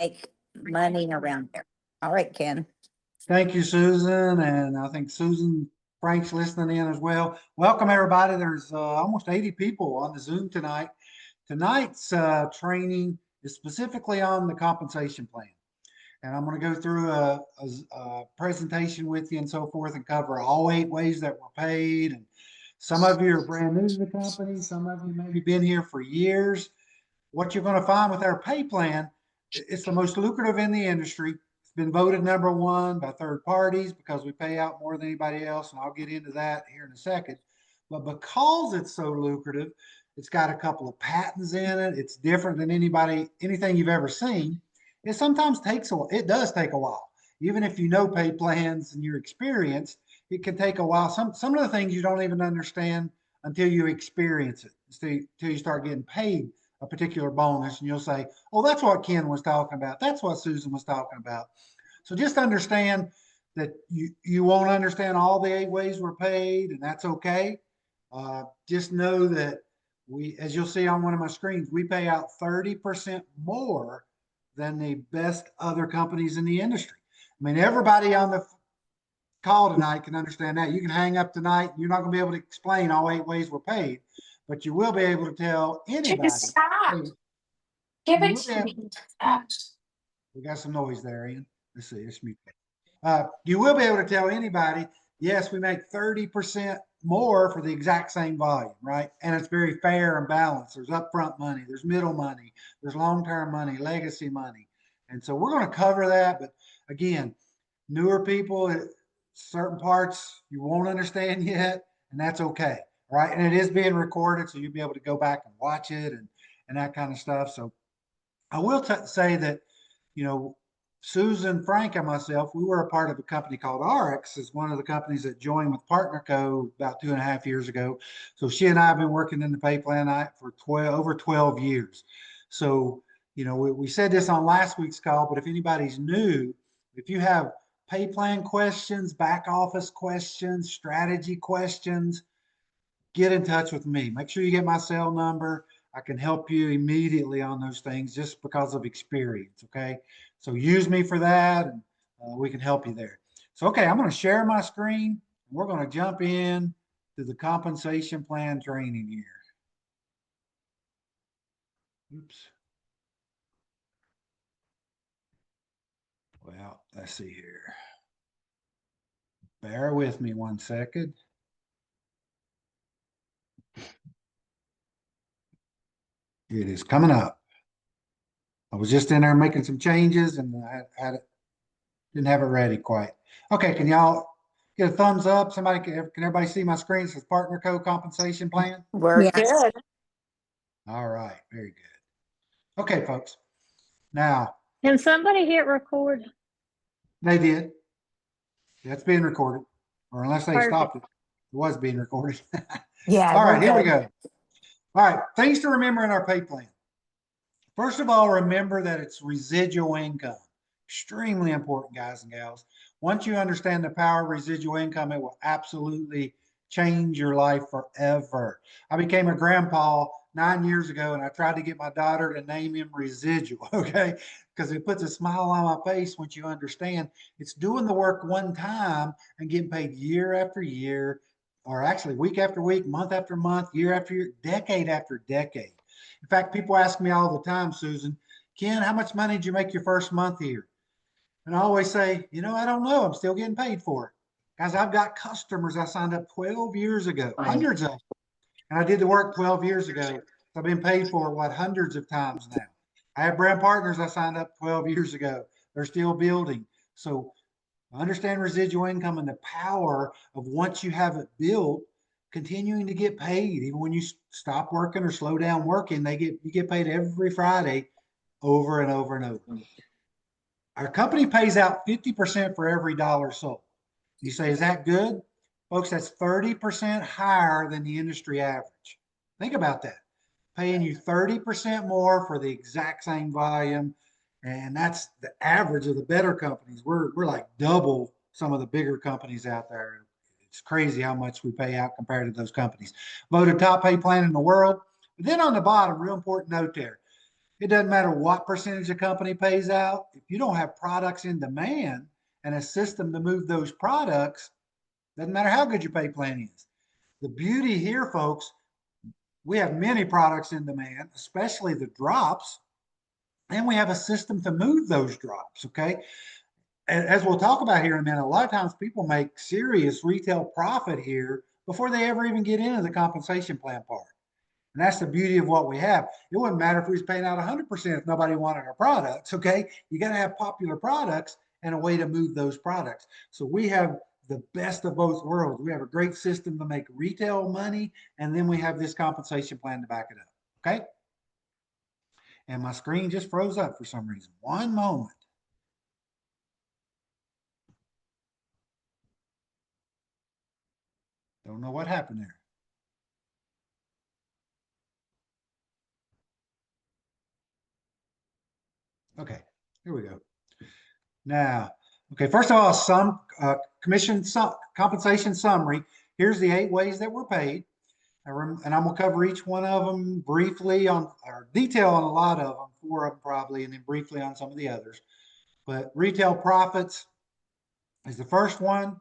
make money around here. All right, Ken. Thank you, Susan. And I think Susan Frank's listening in as well. Welcome, everybody. There's almost 80 people on the Zoom tonight. Tonight's training is specifically on the compensation plan. And I'm going to go through a presentation with you and so forth and cover all 8 ways that we're paid. And some of you are brand new to the company. Some of you maybe been here for years. What you're going to find with our pay plan, it's the most lucrative in the industry. It's been voted #1 by third parties because we pay out more than anybody else. And I'll get into that here in a second. But because it's so lucrative, it's got a couple of patents in it. It's different than anything you've ever seen. It sometimes takes it does take a while. Even if you know pay plans and you're experienced, it can take a while. Some of the things you don't even understand until you experience it, until you start getting paid a particular bonus, and you'll say, oh, that's what Ken was talking about. That's what Susan was talking about. So just understand that you won't understand all the 8 ways we're paid, and that's okay. Just know that as you'll see on one of my screens, we pay out 30% more than the best other companies in the industry. I mean, everybody on the call tonight can understand that. You can hang up tonight. You're not going to be able to explain all 8 ways we're paid, but you will be able to tell anybody. Stop. Give it to me. We got some noise there, Ian. Let's see. Let's mute that. You will be able to tell anybody, yes, we make 30% more for the exact same volume, right? And it's very fair and balanced. There's upfront money, there's middle money, there's long-term money, legacy money. And so we're going to cover that. But again, newer people, certain parts you won't understand yet, and that's okay. Right. And it is being recorded, so you'll be able to go back and watch it and that kind of stuff. So I will say that, Susan, Frank, and myself, we were a part of a company called RX. Is one of the companies that joined with PartnerCo about 2.5 years ago. So she and I have been working in the pay plan for over 12 years. So, we said this on last week's call, but if anybody's new, if you have pay plan questions, back office questions, strategy questions, get in touch with me. Make sure you get my cell number. I can help you immediately on those things just because of experience. Okay. So use me for that, and we can help you there. So, okay, I'm going to share my screen. And we're going to jump in to the compensation plan training here. Oops. Well, let's see here. Bear with me 1 second. It is coming up. I was just in there making some changes, and I didn't have it ready quite. Okay, can y'all get a thumbs up? Can everybody see my screen? It says PartnerCo compensation plan. We're good. All right, very good. Okay, folks. Now, can somebody hit record? They did. That's being recorded, or unless they stopped it, it was being recorded. Yeah. All right, here we go. All right, things to remember in our pay plan. First of all, remember that it's residual income. Extremely important, guys and gals. Once you understand the power of residual income, it will absolutely change your life forever. I became a grandpa 9 years ago, and I tried to get my daughter to name him Residual, okay? Because it puts a smile on my face once you understand it's doing the work one time and getting paid year after year, or actually week after week, month after month, year after year, decade after decade. In fact, people ask me all the time, Susan, Ken, how much money did you make your first month here? And I always say, I don't know. I'm still getting paid for it. Guys, I've got customers I signed up 12 years ago, hundreds of them. And I did the work 12 years ago. So I've been paid for hundreds of times now. I have brand partners I signed up 12 years ago. They're still building. So understand residual income and the power of once you have it built, continuing to get paid. Even when you stop working or slow down working, you get paid every Friday over and over and over. Our company pays out 50% for every dollar sold. You say, is that good? Folks, that's 30% higher than the industry average. Think about that. Paying you 30% more for the exact same volume. And that's the average of the better companies. We're like double some of the bigger companies out there. It's crazy how much we pay out compared to those companies. Voted top pay plan in the world. But then on the bottom, real important note there. It doesn't matter what percentage a company pays out. If you don't have products in demand and a system to move those products, doesn't matter how good your pay plan is. The beauty here, folks, we have many products in demand, especially the drops, and we have a system to move those drops, okay? As we'll talk about here in a minute, a lot of times people make serious retail profit here before they ever even get into the compensation plan part. And that's the beauty of what we have. It wouldn't matter if we was paying out 100% if nobody wanted our products, okay? You got to have popular products and a way to move those products. So we have the best of both worlds. We have a great system to make retail money, and then we have this compensation plan to back it up, okay? And my screen just froze up for some reason. One moment. Don't know what happened there. Okay, here we go. Now, okay, first of all, some compensation summary. Here's the 8 ways that we're paid. And I'm gonna cover each one of them briefly on, or detail on a lot of them, 4 of them probably, and then briefly on some of the others. But retail profits is the first one.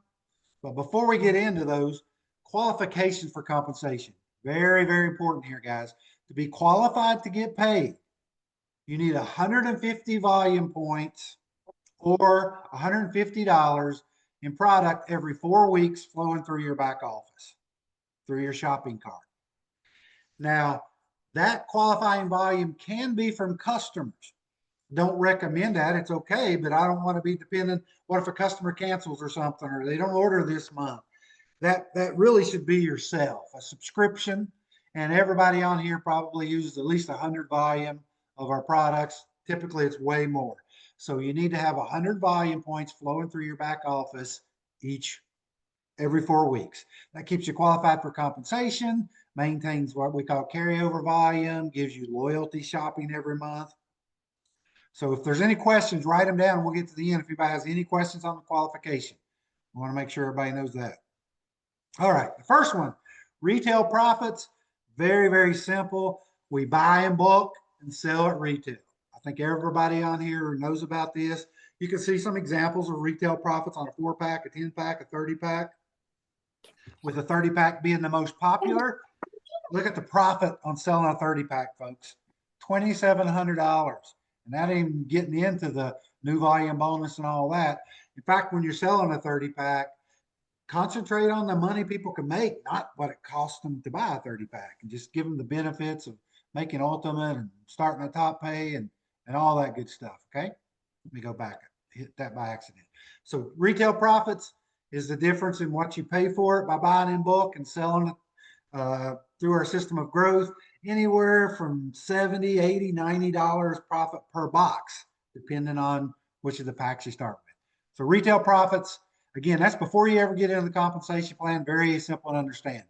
But before we get into those, qualifications for compensation. Very, very important here, guys. To be qualified to get paid, you need 150 volume points or $150 in product every 4 weeks flowing through your back office, through your shopping cart. Now, that qualifying volume can be from customers. Don't recommend that. It's okay, but I don't want to be dependent. What if a customer cancels or something, or they don't order this month? That really should be yourself, a subscription. And everybody on here probably uses at least 100 volume of our products. Typically, it's way more. So you need to have 100 volume points flowing through your back office every 4 weeks. That keeps you qualified for compensation, maintains what we call carryover volume, gives you loyalty shopping every month. So if there's any questions, write them down. We'll get to the end if anybody has any questions on the qualification. I want to make sure everybody knows that. All right, the first one, retail profits, very, very simple. We buy in bulk and sell at retail. I think everybody on here knows about this. You can see some examples of retail profits on a 4-pack, a 10-pack, a 30-pack. With a 30-pack being the most popular, look at the profit on selling a 30-pack, folks. $2,700. And that ain't even getting into the new volume bonus and all that. In fact, when you're selling a 30-pack, concentrate on the money people can make, not what it costs them to buy a 30-pack, and just give them the benefits of making ultimate and starting a top pay and all that good stuff. Okay. Let me go back, hit that by accident. So retail profits is the difference in what you pay for it by buying in bulk and selling it through our system of growth, anywhere from $70, $80, $90 profit per box, depending on which of the packs you start with. So retail profits, again, that's before you ever get into the compensation plan. Very simple to understand.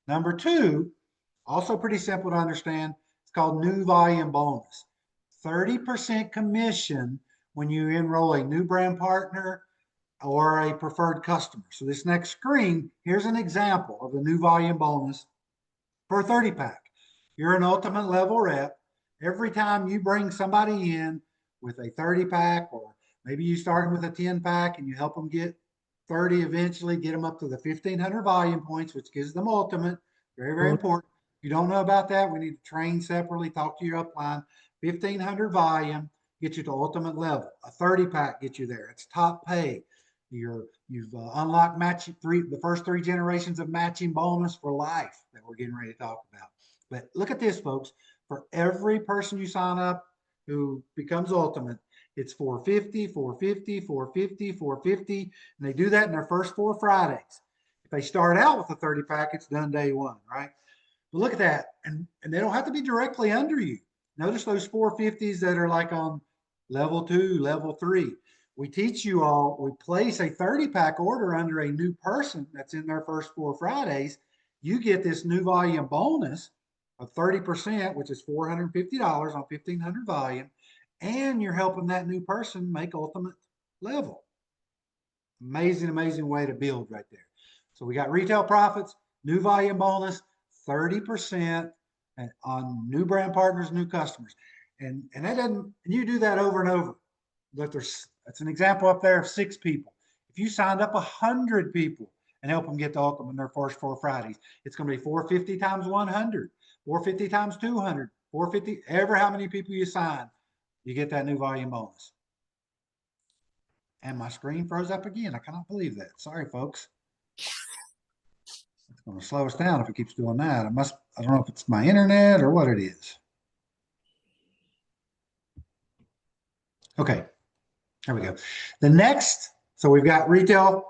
Number 2, also pretty simple to understand. It's called new volume bonus. 30% commission when you enroll a new brand partner or a preferred customer. So this next screen, here's an example of the new volume bonus for a 30-pack. You're an ultimate level rep. Every time you bring somebody in with a 30-pack, or maybe you start with a 10-pack and you help them get 30 eventually, get them up to the 1,500 volume points, which gives them ultimate. Very, very important. If you don't know about that, we need to train separately, talk to your upline. 1,500 volume gets you to ultimate level. A 30-pack gets you there. It's top pay. You've unlocked the first 3 generations of matching bonus for life that we're getting ready to talk about. But look at this, folks. For every person you sign up who becomes ultimate, it's 450, 450, 450, 450, and they do that in their first 4 Fridays. If they start out with a 30-pack, it's done day 1, right? But look at that, and they don't have to be directly under you. Notice those 450s that are like on level 2, level 3. We teach you all, we place a 30-pack order under a new person that's in their first 4 Fridays. You get this new volume bonus of 30%, which is $450 on 1,500 volume, and you're helping that new person make ultimate level. Amazing, amazing way to build right there. So we got retail profits, new volume bonus, 30% on new brand partners, new customers. And that doesn't, and you do that over and over. But that's an example up there of 6 people. If you signed up 100 people and help them get to Oklahoma in their first 4 Fridays, it's going to be 450 times 100, 450 times 200, 450, ever how many people you sign, you get that new volume bonus. And my screen froze up again. I cannot believe that. Sorry, folks. It's going to slow us down if it keeps doing that. I don't know if it's my internet or what it is. Okay, there we go. The next, so we've got retail,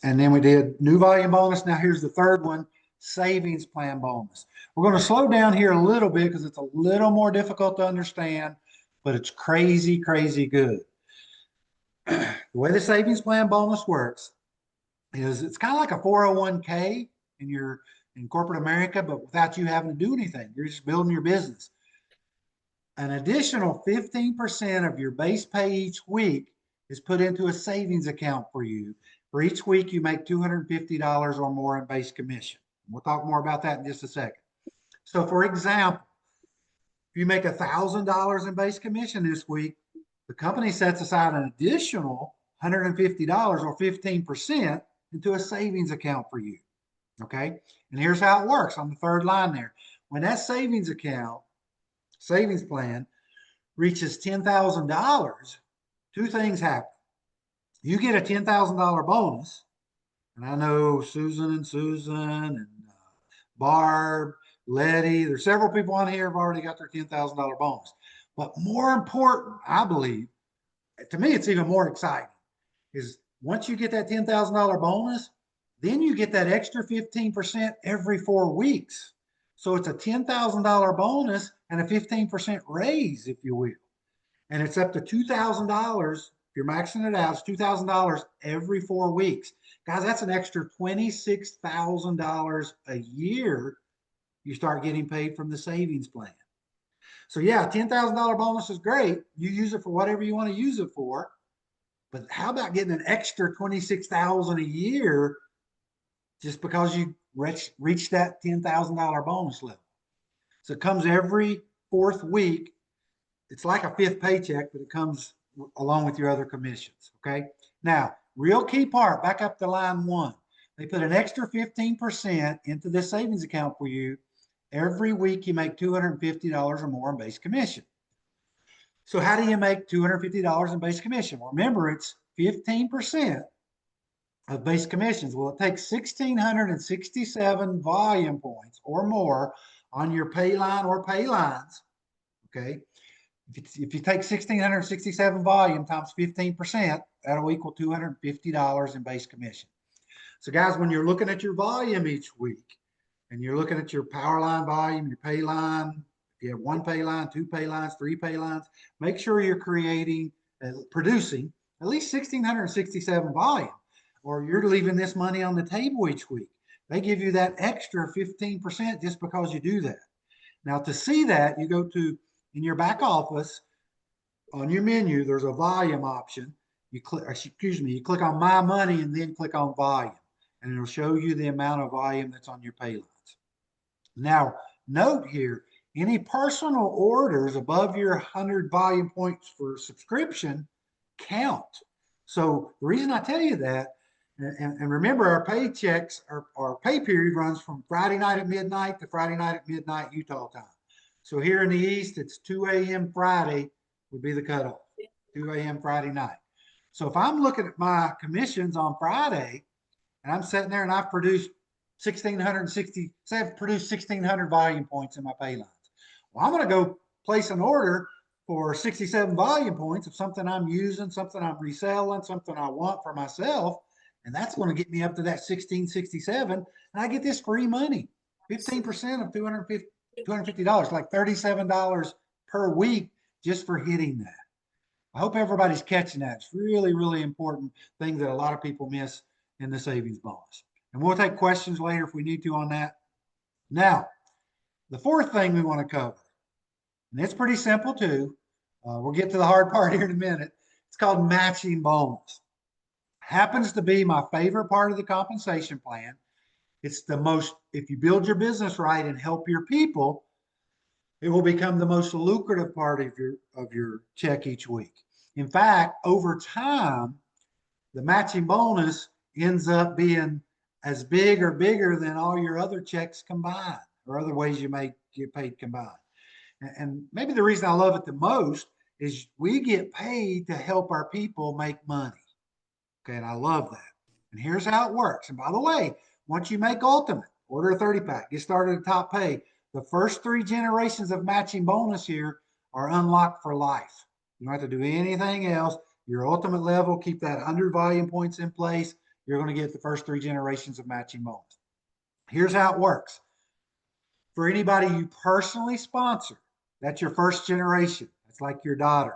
and then we did new volume bonus. Now here's the third one, savings plan bonus. We're going to slow down here a little bit because it's a little more difficult to understand, but it's crazy, crazy good. The way the savings plan bonus works is it's kind of like a 401k in corporate America, but without you having to do anything. You're just building your business. An additional 15% of your base pay each week is put into a savings account for you. For each week, you make $250 or more in base commission. We'll talk more about that in just a second. So for example, if you make $1,000 in base commission this week, the company sets aside an additional $150 or 15% into a savings account for you. Okay. And here's how it works on the third line there. When that savings plan reaches $10,000, 2 things happen. You get a $10,000 bonus. And I know Susan and Barb, Letty, there's several people on here who have already got their $10,000 bonus. But more important, I believe, to me, it's even more exciting, is once you get that $10,000 bonus, then you get that extra 15% every 4 weeks. So it's a $10,000 bonus and a 15% raise, if you will. And it's up to $2,000. If you're maxing it out, it's $2,000 every 4 weeks. Guys, that's an extra $26,000 a year you start getting paid from the savings plan. So yeah, $10,000 bonus is great. You use it for whatever you want to use it for. But how about getting an extra $26,000 a year just because you reach that $10,000 bonus level? So it comes every 4th week. It's like a 5th paycheck, but it comes along with your other commissions. Okay. Now, real key part, back up to line 1. They put an extra 15% into this savings account for you. Every week you make $250 or more in base commission. So how do you make $250 in base commission? Well, remember, it's 15% of base commissions. Well, it takes 1,667 volume points or more on your pay line or pay lines. Okay. If you take 1,667 volume times 15%, that'll equal $250 in base commission. So guys, when you're looking at your volume each week and you're looking at your power line volume, your pay line, if you have 1 pay line, 2 pay lines, 3 pay lines, make sure you're producing at least 1,667 volume, or you're leaving this money on the table each week. They give you that extra 15% just because you do that. Now, to see that, you go to, in your back office, on your menu, there's a volume option. You click on My Money and then click on volume, and it'll show you the amount of volume that's on your pay lines. Now, note here, any personal orders above your 100 volume points for subscription count. So the reason I tell you that, and remember, our paychecks, our pay period runs from Friday night at midnight to Friday night at midnight Utah time. So here in the East, it's 2 a.m. Friday would be the cutoff, 2 a.m. Friday night. So if I'm looking at my commissions on Friday and I'm sitting there and I've produced 1,600 volume points in my pay lines, well, I'm going to go place an order for 67 volume points of something I'm using, something I'm reselling, something I want for myself. And that's going to get me up to that 1,667. And I get this free money, 15% of $250, like $37 per week just for hitting that. I hope everybody's catching that. It's really, really important thing that a lot of people miss in the savings bonus. And we'll take questions later if we need to on that. Now, the 4th thing we want to cover, and it's pretty simple too. We'll get to the hard part here in a minute. It's called matching bonus. Happens to be my favorite part of the compensation plan. It's the most, if you build your business right and help your people, It will become the most lucrative part of your check each week. In fact, over time, the matching bonus ends up being as big or bigger than all your other checks combined or other ways you may get paid combined. And maybe the reason I love it the most is we get paid to help our people make money. Okay, and I love that. And here's how it works. And by the way, once you make Ultimate, order a 30 pack, get started at top pay, the first 3 generations of matching bonus here are unlocked for life. You don't have to do anything else. Your Ultimate level, keep that 100 volume points in place. You're going to get the first 3 generations of matching bonus. Here's how it works. For anybody you personally sponsor, that's your first generation. That's like your daughter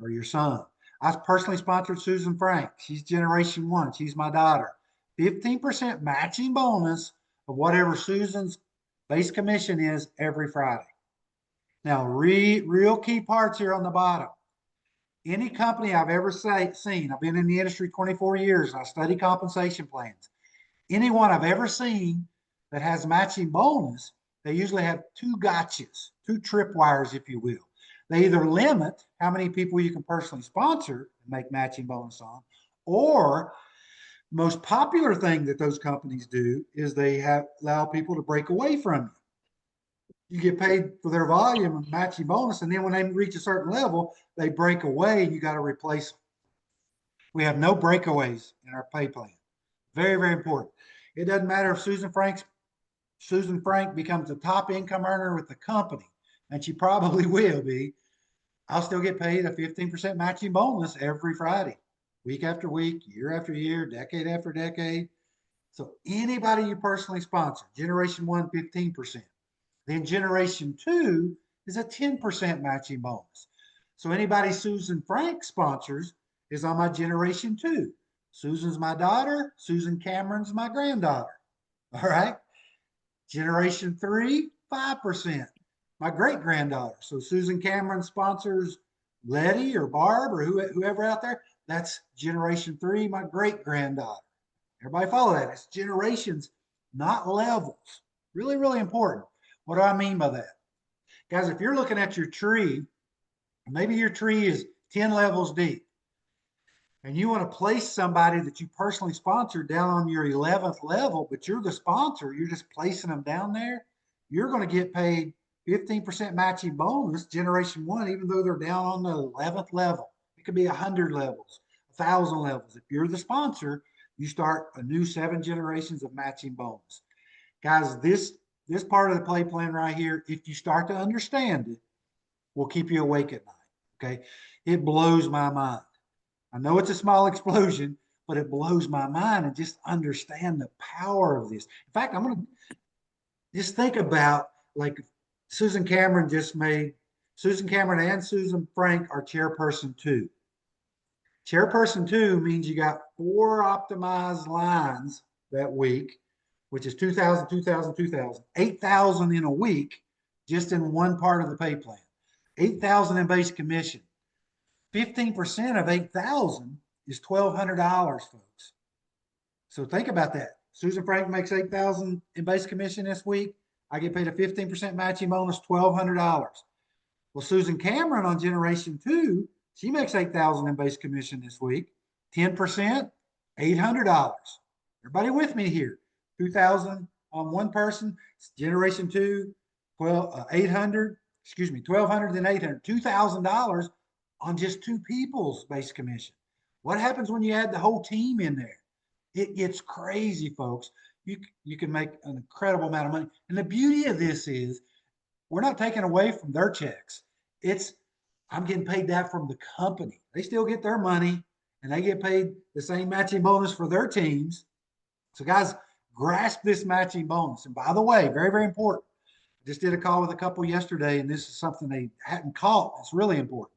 or your son. I personally sponsored Susan Frank. She's generation 1. She's my daughter. 15% matching bonus of whatever Susan's base commission is every Friday. Now, real key parts here on the bottom. Any company I've ever seen, I've been in the industry 24 years, and I study compensation plans. Anyone I've ever seen that has matching bonus, they usually have 2 gotchas, 2 tripwires, if you will. They either limit how many people you can personally sponsor and make matching bonus on, or the most popular thing that those companies do is they allow people to break away from you. You get paid for their volume and matching bonus, and then when they reach a certain level, they break away and you got to replace them. We have no breakaways in our pay plan. Very, very important. It doesn't matter if Susan Frank becomes a top income earner with the company, and she probably will be. I'll still get paid a 15% matching bonus every Friday, week after week, year after year, decade after decade. So anybody you personally sponsor, generation 1, 15%. Then generation 2 is a 10% matching bonus. So anybody Susan Frank sponsors is on my generation 2. Susan's my daughter. Susan Cameron's my granddaughter. All right. Generation 3, 5%. My great granddaughter. So Susan Cameron sponsors Letty or Barb or whoever out there. That's generation 3, my great granddaughter. Everybody follow that. It's generations, not levels. Really, really important. What do I mean by that? Guys, if you're looking at your tree, maybe your tree is 10 levels deep, and you want to place somebody that you personally sponsored down on your 11th level, but you're the sponsor, you're just placing them down there, you're going to get paid 15% matching bonus, generation 1, even though they're down on the 11th level. It could be 100 levels, 1,000 levels. If you're the sponsor, you start a new 7 generations of matching bonus. Guys, this part of the play plan right here, if you start to understand it, will keep you awake at night. Okay. It blows my mind. I know it's a small explosion, but it blows my mind, and just understand the power of this. In fact, I'm going to just think about, like, Susan Cameron and Susan Frank are chairperson 2. Chairperson 2 means you got 4 optimized lines that week, which is 2,000, 2,000, 2,000, 8,000 in a week, just in one part of the pay plan. 8,000 in base commission. 15% of 8,000 is $1,200, folks. So think about that. Susan Frank makes 8,000 in base commission this week. I get paid a 15% matching bonus, $1,200. Well, Susan Cameron on generation 2, she makes 8,000 in base commission this week. 10%, $800. Everybody with me here? 2,000 on one person. Generation 2, $1,200, then $800, $2,000 on just 2 people's base commission. What happens when you add the whole team in there? It gets crazy, folks. You can make an incredible amount of money. And the beauty of this is we're not taking away from their checks. I'm getting paid that from the company. They still get their money, and they get paid the same matching bonus for their teams. So guys, grasp this matching bonus. And by the way, very, very important. I just did a call with a couple yesterday, and this is something they hadn't caught. It's really important.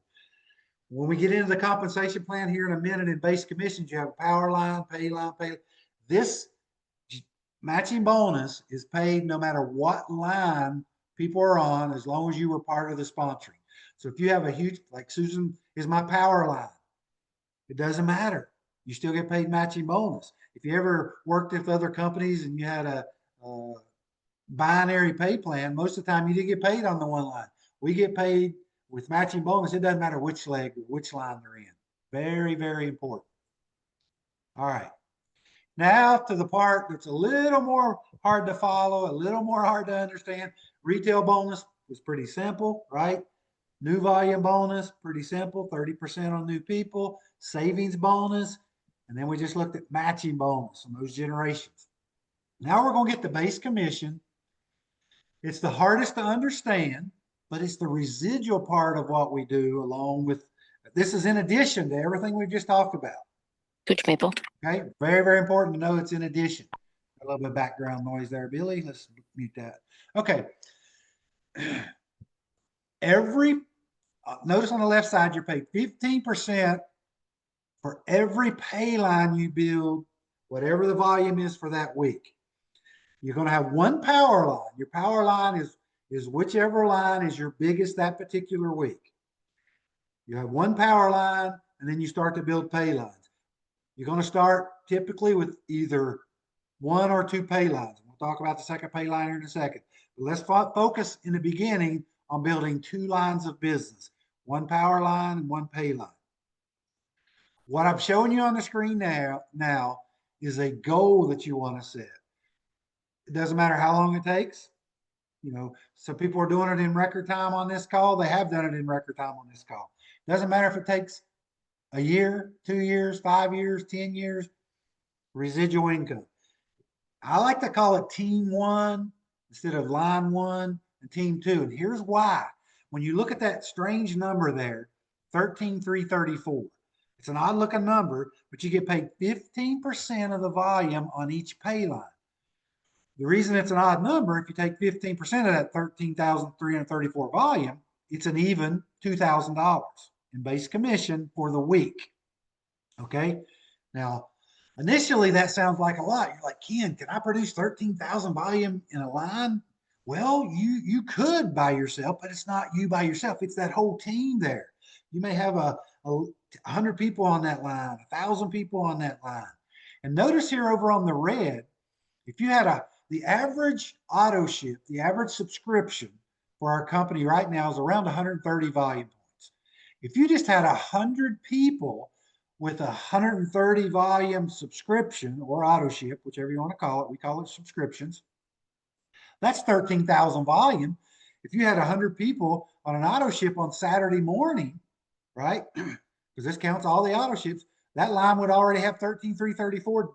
When we get into the compensation plan here in a minute in base commissions, you have a power line, pay line, pay. This matching bonus is paid no matter what line people are on, as long as you were part of the sponsoring. So if you have a huge, like Susan is my power line, it doesn't matter. You still get paid matching bonus. If you ever worked with other companies and you had a binary pay plan, most of the time you didn't get paid on the one line. we get paid with matching bonus. It doesn't matter which leg or which line they're in. Very, very important. All right. Now to the part that's a little more hard to follow, a little more hard to understand. Retail bonus was pretty simple, right? New volume bonus, pretty simple, 30% on new people, savings bonus, and then we just looked at matching bonus on those generations. Now we're going to get the base commission. It's the hardest to understand, but it's the residual part of what we do along with, this is in addition to everything we've just talked about. Good maple. Okay, very, very important to know it's in addition. A little bit of background noise there, Billy. Let's mute that. Okay. Notice on the left side, you're paid 15% for every pay line you build, whatever the volume is for that week. You're going to have one power line. Your power line is whichever line is your biggest that particular week. You have one power line, and then you start to build pay lines. You're going to start typically with either one or two pay lines. We'll talk about the second pay line here in a second. But let's focus in the beginning on building two lines of business, one power line and one pay line. What I'm showing you on the screen now is a goal that you want to set. It doesn't matter how long it takes. You know, some people are doing it in record time on this call. They have done it in record time on this call. Doesn't matter if it takes a year, 2 years, 5 years, 10 years, residual income. I like to call it team one instead of line one and team two. And here's why. When you look at that strange number there, 13,334, it's an odd looking number, but you get paid 15% of the volume on each pay line. The reason it's an odd number, if you take 15% of that 13,334 volume, it's an even $2,000 in base commission for the week. Okay. Now, initially that sounds like a lot. You're like, Ken, can I produce 13,000 volume in a line? Well, you could by yourself, but it's not you by yourself. It's that whole team there. You may have 100 people on that line, 1,000 people on that line. And notice here over on the red, if you had the average auto ship, the average subscription for our company right now is around 130 volume points. If you just had 100 people with 130 volume subscription or auto ship, whichever you want to call it, we call it subscriptions, that's 13,000 volume. If you had 100 people on an auto ship on Saturday morning, right? Because this counts all the auto ships, that line would already have 13,334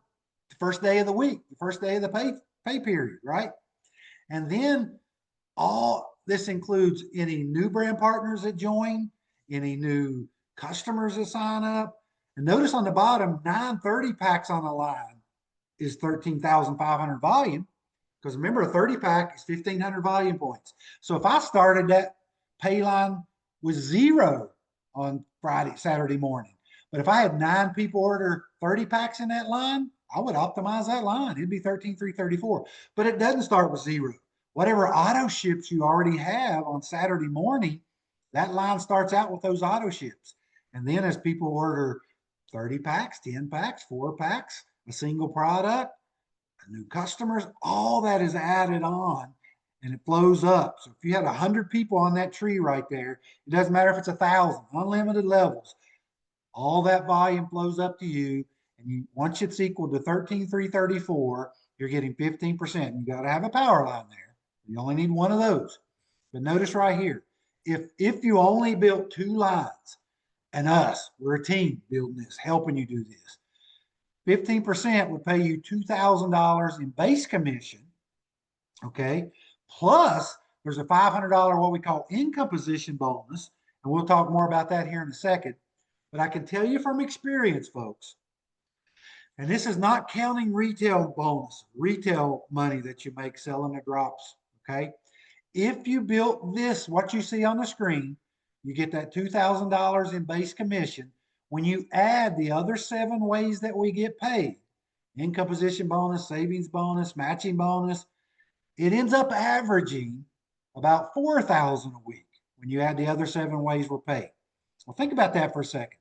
the first day of the week, the first day of the pay period, right? And then all this includes any new brand partners that join, any new customers that sign up. And notice on the bottom, 930 packs on the line is 13,500 volume. Because remember, a 30 pack is 1,500 volume points. So if I started that pay line with 0 on Saturday morning, but if I had 9 people order 30 packs in that line, I would optimize that line. It'd be 13,334. But it doesn't start with 0. Whatever auto ships you already have on Saturday morning, that line starts out with those auto ships. And then as people order 30 packs, 10 packs, 4 packs, a single product, new customers, all that is added on and it flows up. So if you had 100 people on that tree right there, it doesn't matter if it's 1,000, unlimited levels, all that volume flows up to you. And once it's equal to 13,334, you're getting 15%. You got to have a power line there. You only need one of those. But notice right here, if you only built 2 lines, and we're a team building this, helping you do this, 15% would pay you $2,000 in base commission, okay? Plus, there's a $500 what we call income position bonus, and we'll talk more about that here in a second. But I can tell you from experience, folks, and this is not counting retail bonus, retail money that you make selling the drops, okay? If you built this, what you see on the screen, you get that $2,000 in base commission. When you add the other 7 ways that we get paid, income position bonus, savings bonus, matching bonus, it ends up averaging about $4,000 a week when you add the other 7 ways we're paid. Well, think about that for a second.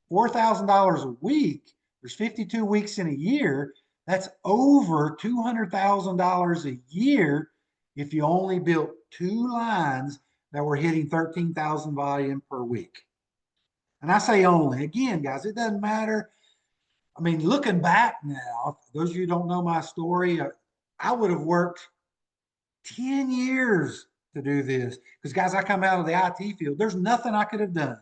$4,000 a week, there's 52 weeks in a year. That's over $200,000 a year if you only built 2 lines that were hitting 13,000 volume per week. And I say only, again, guys, it doesn't matter. I mean, looking back now, those of you who don't know my story, I would have worked 10 years to do this. Because, guys, I come out of the IT field. There's nothing I could have done,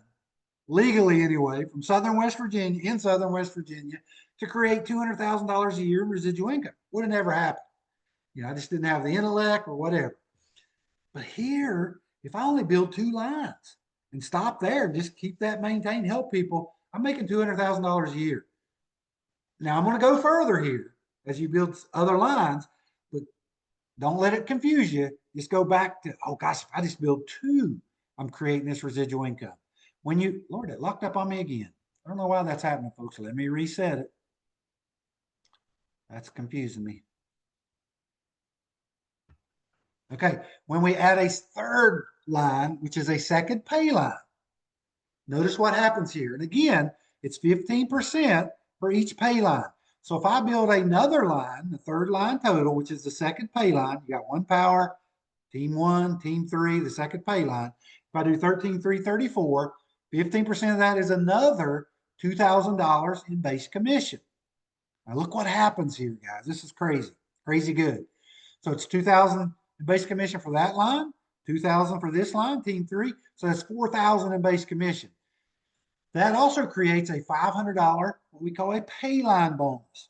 legally anyway, from Southern West Virginia, in Southern West Virginia, to create $200,000 a year in residual income. Would have never happened. You know, I just didn't have the intellect or whatever. But here, if I only build 2 lines and stop there, just keep that maintained, help people, I'm making $200,000 a year. Now I'm going to go further here as you build other lines, but don't let it confuse you. Just go back to, oh gosh, if I just build 2, I'm creating this residual income. When you, Lord, it locked up on me again. I don't know why that's happening, folks. Let me reset it. That's confusing me. Okay, when we add a third line, which is a second pay line, notice what happens here. And again, it's 15% for each pay line. So if I build another line, the third line total, which is the second pay line, you got 1 power, team 1, team 3, the second pay line. If I do 13,334, 15% of that is another $2,000 in base commission. Now look what happens here, guys. This is crazy, crazy good. So it's 2,000 in base commission for that line, 2,000 for this line, team 3. So that's 4,000 in base commission. That also creates a $500, what we call a pay line bonus.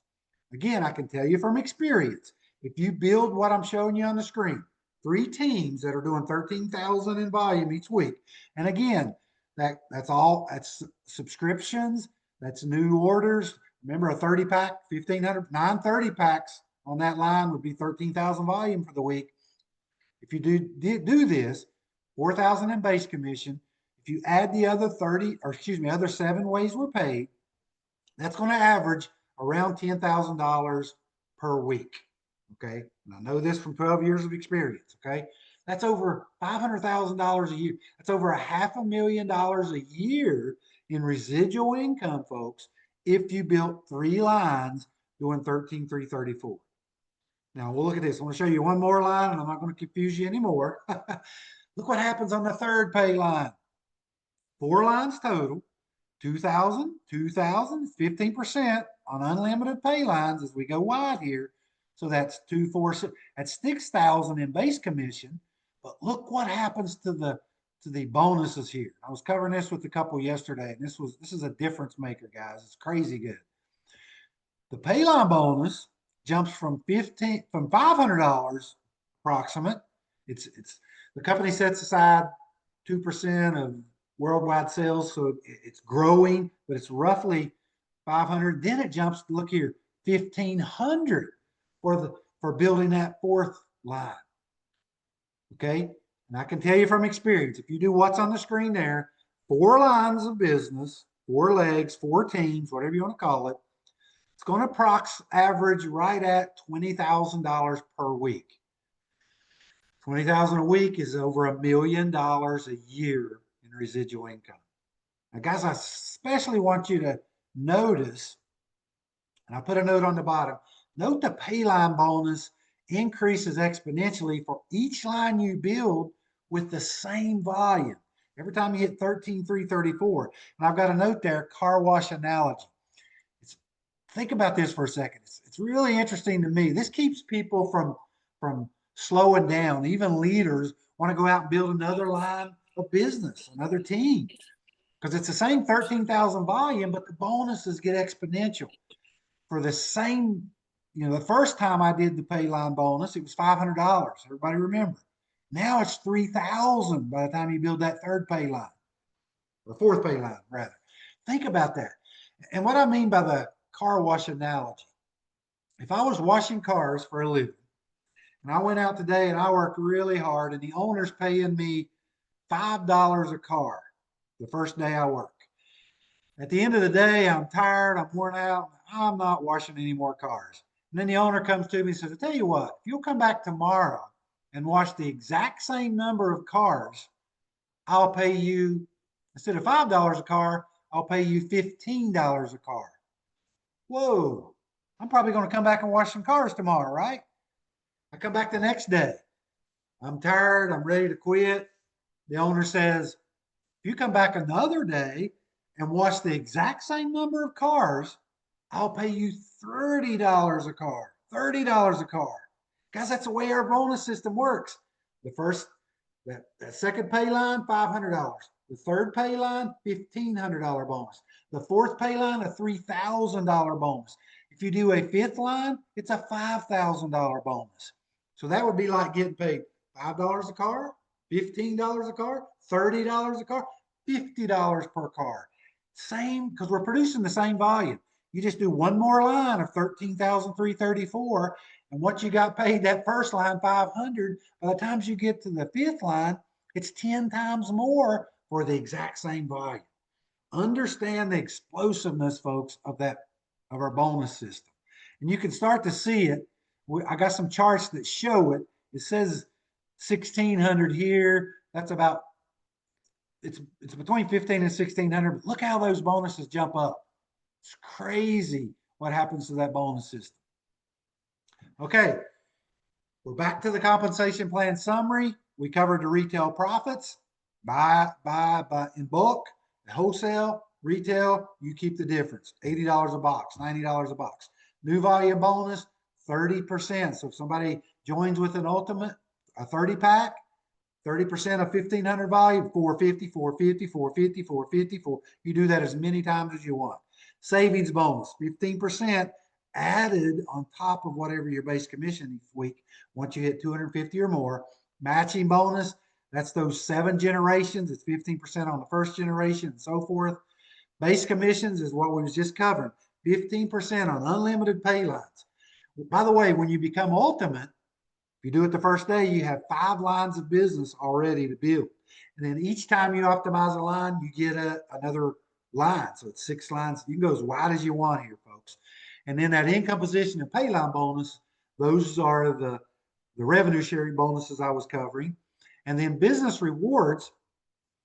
Again, I can tell you from experience, if you build what I'm showing you on the screen, 3 teams that are doing 13,000 in volume each week. And again, that's subscriptions, that's new orders. Remember, a 30 pack, 1,500, 930 packs on that line would be 13,000 volume for the week. If you do this, 4,000 in base commission. If you add the other other 7 ways we're paid, that's going to average around $10,000 per week. Okay. And I know this from 12 years of experience. Okay. That's over $500,000 a year. That's over $500,000 a year in residual income, folks, if you built 3 lines doing 13,334. Now we'll look at this. I'm going to show you one more line, and I'm not going to confuse you anymore. Look what happens on the third pay line. 4 lines total, 2,000, 2,000, 15% on unlimited pay lines as we go wide here. So that's 2, 4, 6. That's 6,000 in base commission. But look what happens to the bonuses here. I was covering this with a couple yesterday, and this is a difference maker, guys. It's crazy good. The pay line bonus jumps from $500 approximate. It's the company sets aside 2% of worldwide sales, so it's growing, but it's roughly 500. Then it jumps, look here, 1,500 for building that 4th line. Okay, and I can tell you from experience, if you do what's on the screen there, 4 lines of business, 4 legs, 4 teams, whatever you want to call it, it's going to average right at $20,000 per week. 20,000 a week is over $1 million a year in residual income. Now, guys, I especially want you to notice, and I put a note on the bottom, note the pay line bonus increases exponentially for each line you build with the same volume. Every time you hit 13,334. And I've got a note there, car wash analogy. Think about this for a second. It's really interesting to me. This keeps people from slowing down. Even leaders want to go out and build another line of business, another team, because it's the same 13,000 volume, but the bonuses get exponential. For the same, the first time I did the pay line bonus, it was $500. Everybody remember? Now it's $3,000 by the time you build that 3rd pay line, or 4th pay line, rather. Think about that. And what I mean by the car wash analogy, if I was washing cars for a living, and I went out today and I worked really hard, and the owner's paying me $5 a car the first day I work. At the end of the day, I'm tired, I'm worn out, I'm not washing any more cars. And then the owner comes to me and says, I tell you what, if you'll come back tomorrow and wash the exact same number of cars, I'll pay you, instead of $5 a car, I'll pay you $15 a car. Whoa, I'm probably going to come back and wash some cars tomorrow, right? I come back the next day. I'm tired, I'm ready to quit. the owner says, if you come back another day and wash the exact same number of cars, I'll pay you $30 a car, $30 a car. Guys, that's the way our bonus system works. The first, that second pay line, $500. The third pay line, $1,500 bonus. The fourth pay line, a $3,000 bonus. If you do a fifth line, it's a $5,000 bonus. So that would be like getting paid $5 a car, $15 a car, $30 a car, $50 per car. Same, because we're producing the same volume. You just do one more line of 13,334, and what you got paid that first line, 500. By the time you get to the fifth line, it's 10 times more for the exact same volume. Understand the explosiveness, folks, of our bonus system, and you can start to see it. I got some charts that show it. It says 1,600 here. That's about it's between 15 and 1,600. But look how those bonuses jump up. It's crazy what happens to that bonus system. Okay, we're back to the compensation plan summary. We covered the retail profits, buy in bulk, wholesale, retail, you keep the difference. $80 a box, $90 a box. New volume bonus, 30%. So if somebody joins with an ultimate, a 30 pack, 30% of 1,500 volume, 450, 450, 450, 450, you do that as many times as you want. Savings bonus, 15% added on top of whatever your base commission each week. Once you hit 250 or more, matching bonus, that's those 7 generations. It's 15% on the first generation and so forth. Base commissions is what we was just covering, 15% on unlimited pay lines. By the way, when you become ultimate, if you do it the first day, you have 5 lines of business already to build. And then each time you optimize a line, you get another line. So it's 6 lines. You can go as wide as you want here, folks. And then that income position and pay line bonus, those are the revenue sharing bonuses I was covering. And then business rewards,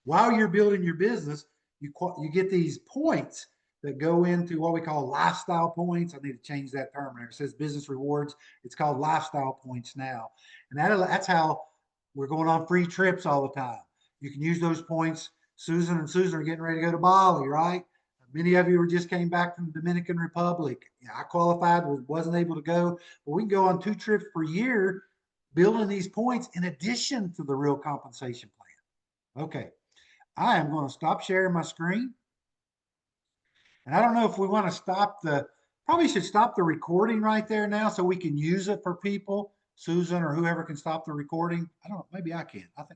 while you're building your business, you get these points that go into what we call lifestyle points. I need to change that term there. It says business rewards. It's called lifestyle points now. And that's how we're going on free trips all the time. You can use those points. Susan are getting ready to go to Bali, right? Many of you just came back from the Dominican Republic. I qualified, wasn't able to go, but we can go on 2 trips per year building these points in addition to the real compensation plan. Okay, I am going to stop sharing my screen. And I don't know if we want to probably should stop the recording right there now so we can use it for people. Susan or whoever can stop the recording. I don't know, maybe I can. I think